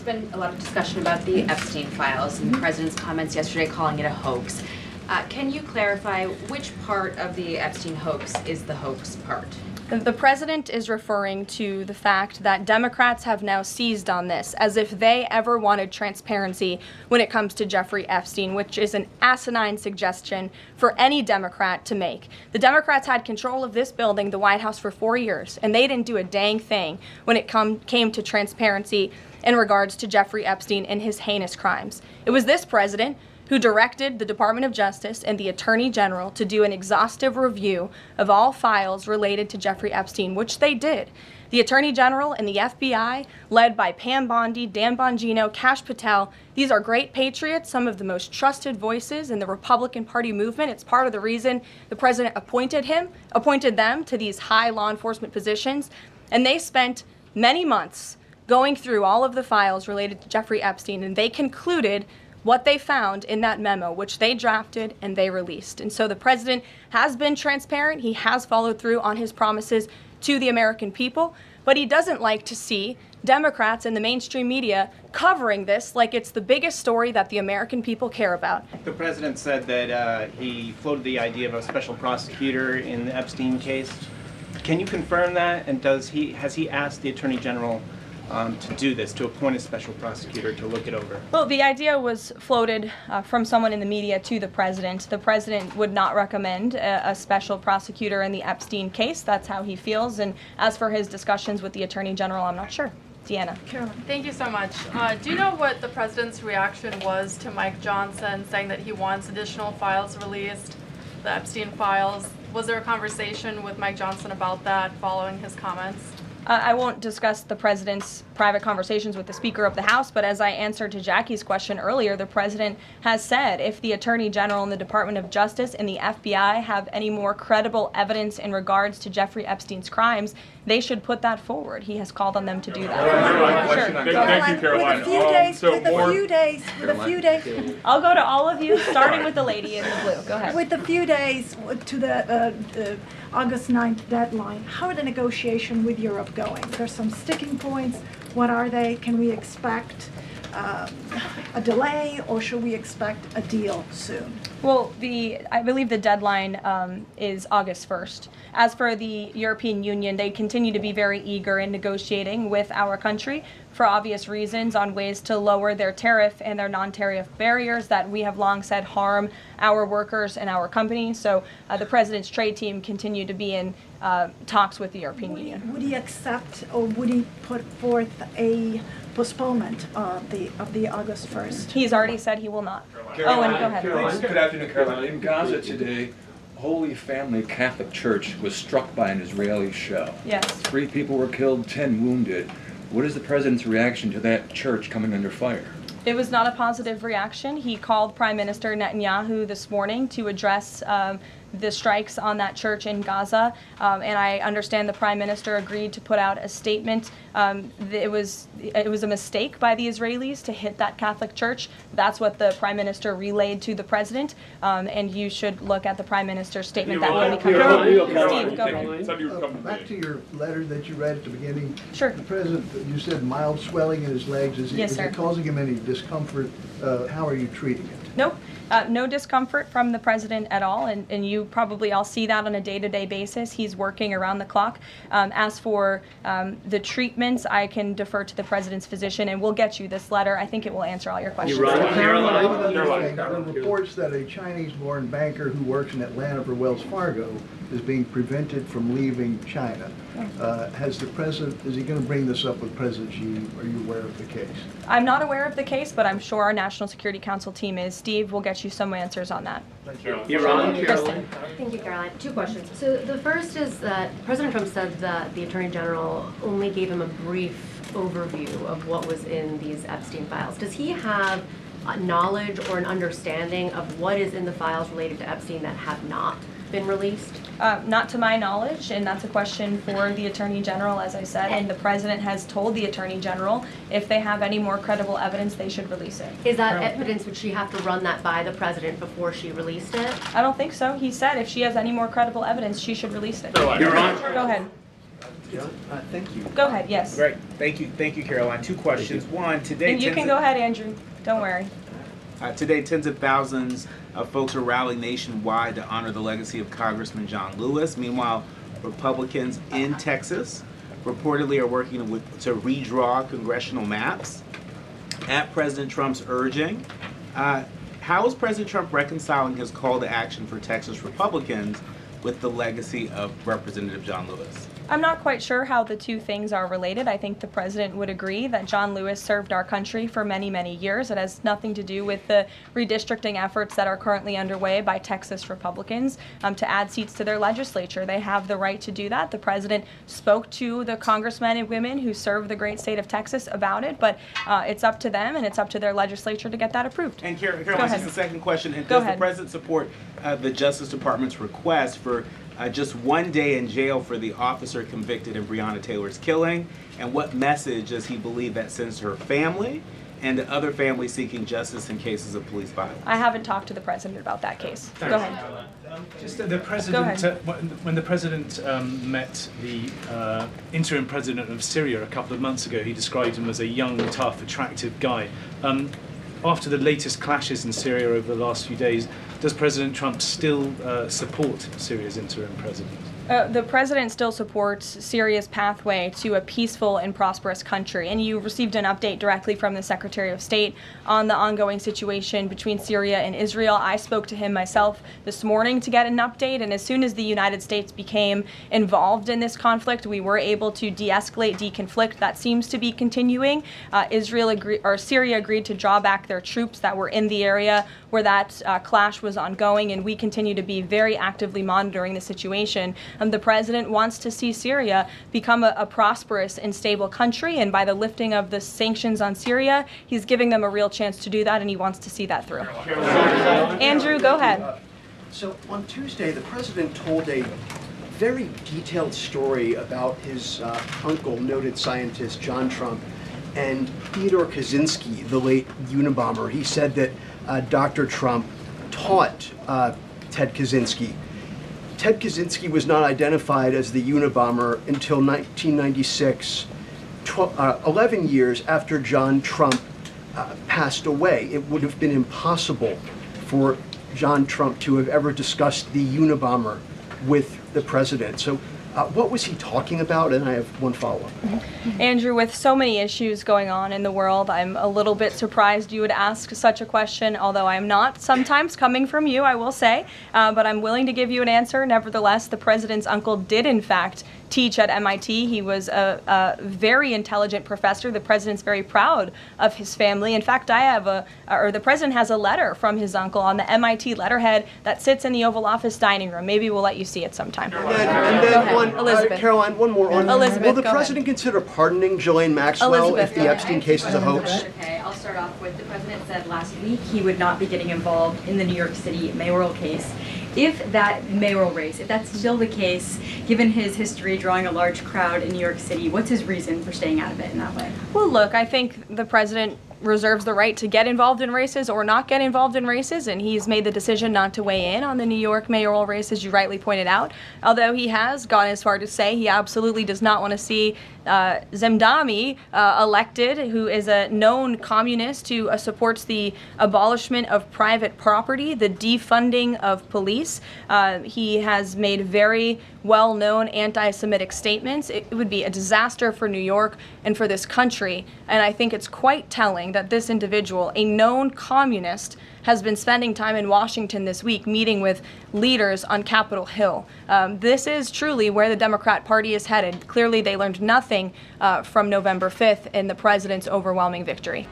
been a lot of discussion about the Epstein Files and the president's comments yesterday calling it a hoax. Can you clarify which part of the Epstein hoax is the hoax part? The president is referring to the fact that Democrats have now seized on this as if they ever wanted transparency when it comes to Jeffrey Epstein, which is an asinine suggestion for any Democrat to make. The Democrats had control of this building, the White House, for 4 years, and they didn't do a dang thing when it came to transparency in regards to Jeffrey Epstein and his heinous crimes. It was this president who directed the Department of Justice and the Attorney General to do an exhaustive review of all files related to Jeffrey Epstein, which they did. The Attorney General and the FBI, led by Pam Bondi, Dan Bongino, Kash Patel, these are great patriots, some of the most trusted voices in the Republican Party movement. It's part of the reason the president appointed them to these high law enforcement positions, and they spent many months going through all of the files related to Jeffrey Epstein, and they concluded what they found in that memo, which they drafted and they released. And so the president has been transparent. He has followed through on his promises to the American people, but he doesn't like to see Democrats and the mainstream media covering this like it's the biggest story that the American people care about. The president said that he floated the idea of a special prosecutor in the Epstein case. Can you confirm that? And has he asked the Attorney General to do this, to appoint a special prosecutor to look it over? Well, the idea was floated from someone in the media to the president. The president would not recommend a special prosecutor in the Epstein case. That's how he feels. And as for his discussions with the Attorney General, I'm not sure. Deanna. Karoline. Thank you so much. Do you know what the president's reaction was to Mike Johnson saying that he wants additional files released, the Epstein files? Was there a conversation with Mike Johnson about that following his comments? I won't discuss the president's private conversations with the Speaker of the House, but as I answered to Jackie's question earlier, the president has said if the Attorney General and the Department of Justice and the FBI have any more credible evidence in regards to Jeffrey Epstein's crimes, they should put that forward. He has called on them to do that. Sure. Thank you, Karoline. With a few days. I'll go to all of you, starting with the lady in the blue. Go ahead. With a few days to the August 9th deadline, how are the negotiations with Europe going? There's some sticking points. What are they? Can we expect a delay, or should we expect a deal soon? Well, I believe the deadline is August 1st. As for the European Union, they continue to be very eager in negotiating with our country for obvious reasons on ways to lower their tariff and their non-tariff barriers that we have long said harm our workers and our companies. So the president's trade team continue to be in talks with the European Union. Would he accept, or would he put forth a postponement of the August 1st? He's already said he will not. Caroline, Oh, and go ahead. Caroline, good afternoon, Caroline. In Gaza today, Holy Family Catholic Church was struck by an Israeli shell. Yes. 3 people were killed, 10 wounded. What is the president's reaction to that church coming under fire? It was not a positive reaction. He called Prime Minister Netanyahu this morning to address the strikes on that church in Gaza, and I understand the Prime Minister agreed to put out a statement. It was a mistake by the Israelis to hit that Catholic church. That's what the Prime Minister relayed to the President, and you should look at the Prime Minister's statement that will be coming out. Steve, go ahead. Back to your letter that you read at the beginning. Sure. The president, you said mild swelling in his legs. Yes, is sir. it causing him any discomfort? How are you treating it? Nope. No discomfort from the president at all, and you probably all see that on a day-to-day basis. He's working around the clock. As for the treatments, I can defer to the president's physician, and we'll get you this letter. I think it will answer all your questions. One other thing, there are reports that a Chinese-born banker who works in Atlanta for Wells Fargo is being prevented from leaving China. Has the president, is he going to bring this up with President Xi? Are you aware of the case? I'm not aware of the case, but I'm sure our National Security Council team is. Steve will get you some answers on that. Thank you. Kristen. Thank you, Caroline. 2 questions. So the first is that President Trump said that the Attorney General only gave him a brief overview of what was in these Epstein files. Does he have knowledge or an understanding of what is in the files related to Epstein that have not been released? Not to my knowledge, and that's a question for the Attorney General, as I said, and the President has told the Attorney General if they have any more credible evidence, they should release it. Is that evidence, would she have to run that by the President before she released it? I don't think so. He said if she has any more credible evidence, she should release it. Go ahead. Thank you. Go ahead, yes. Great. Thank you, Caroline. Two questions. One, today. And you can go ahead, Andrew. Don't worry. Today, tens of thousands of folks are rallying nationwide to honor the legacy of Congressman John Lewis. Meanwhile, Republicans in Texas reportedly are working to redraw congressional maps at President Trump's urging. How is President Trump reconciling his call to action for Texas Republicans with the legacy of Representative John Lewis? I'm not quite sure how the two things are related. I think the president would agree that John Lewis served our country for many, many years. It has nothing to do with the redistricting efforts that are currently underway by Texas Republicans to add seats to their legislature. They have the right to do that. The president spoke to the congressmen and women who serve the great state of Texas about it, but it's up to them and it's up to their legislature to get that approved. And Caroline, just a second question. And Go does ahead. the president support the Justice Department's request for just 1 day in jail for the officer convicted in Breonna Taylor's killing? And what message does he believe that sends to her family and to other families seeking justice in cases of police violence? I haven't talked to the president about that case. Go ahead. Just the president, Go ahead. when the president met the interim president of Syria a couple of months ago, he described him as a young, tough, attractive guy. After the latest clashes in Syria over the last few days, does President Trump still support Syria's interim president? The president still supports Syria's pathway to a peaceful and prosperous country, and you received an update directly from the Secretary of State on the ongoing situation between Syria and Israel. I spoke to him myself this morning to get an update, and as soon as the United States became involved in this conflict, we were able to de-escalate, deconflict. That seems to be continuing. Syria agreed to draw back their troops that were in the area where that clash was ongoing, and we continue to be very actively monitoring the situation. The president wants to see Syria become a prosperous and stable country, and by the lifting of the sanctions on Syria, he's giving them a real chance to do that, and he wants to see that through. Andrew, go ahead. So on Tuesday, the president told a very detailed story about his uncle, noted scientist John Trump, and Theodore Kaczynski, the late Unabomber. He said that Dr. Trump taught Ted Kaczynski. Ted Kaczynski was not identified as the Unabomber until 1996, 11 years after John Trump passed away. It would have been impossible for John Trump to have ever discussed the Unabomber with the president. So what was he talking about? And I have one follow-up. Andrew, with so many issues going on in the world, I'm a little bit surprised you would ask such a question, although I'm not sometimes coming from you, I will say, but I'm willing to give you an answer. Nevertheless, the president's uncle did, in fact, teach at MIT. He was a very intelligent professor. The president's very proud of his family. In fact, the president has a letter from his uncle on the MIT letterhead that sits in the Oval Office dining room. Maybe we'll let you see it sometime. Elizabeth. Caroline, one more on. Elizabeth, will the go president consider pardoning Ghislaine Maxwell Elizabeth, if the Epstein case is a hoax? Okay, I'll start off with the president said last week he would not be getting involved in the New York City mayoral case. If that mayoral race, if that's still the case, given his history drawing a large crowd in New York City, what's his reason for staying out of it in that way? Well, look, I think the president reserves the right to get involved in races or not get involved in races, and he's made the decision not to weigh in on the New York mayoral race, as you rightly pointed out, although he has gone as far to say he absolutely does not want to see Zemdami elected, who is a known communist who supports the abolishment of private property, the defunding of police. He has made very well-known anti-Semitic statements. It would be a disaster for New York and for this country, and I think it's quite telling that this individual, a known communist, has been spending time in Washington this week meeting with leaders on Capitol Hill. This is truly where the Democrat Party is headed. Clearly, they learned nothing from November 5th in the president's overwhelming victory.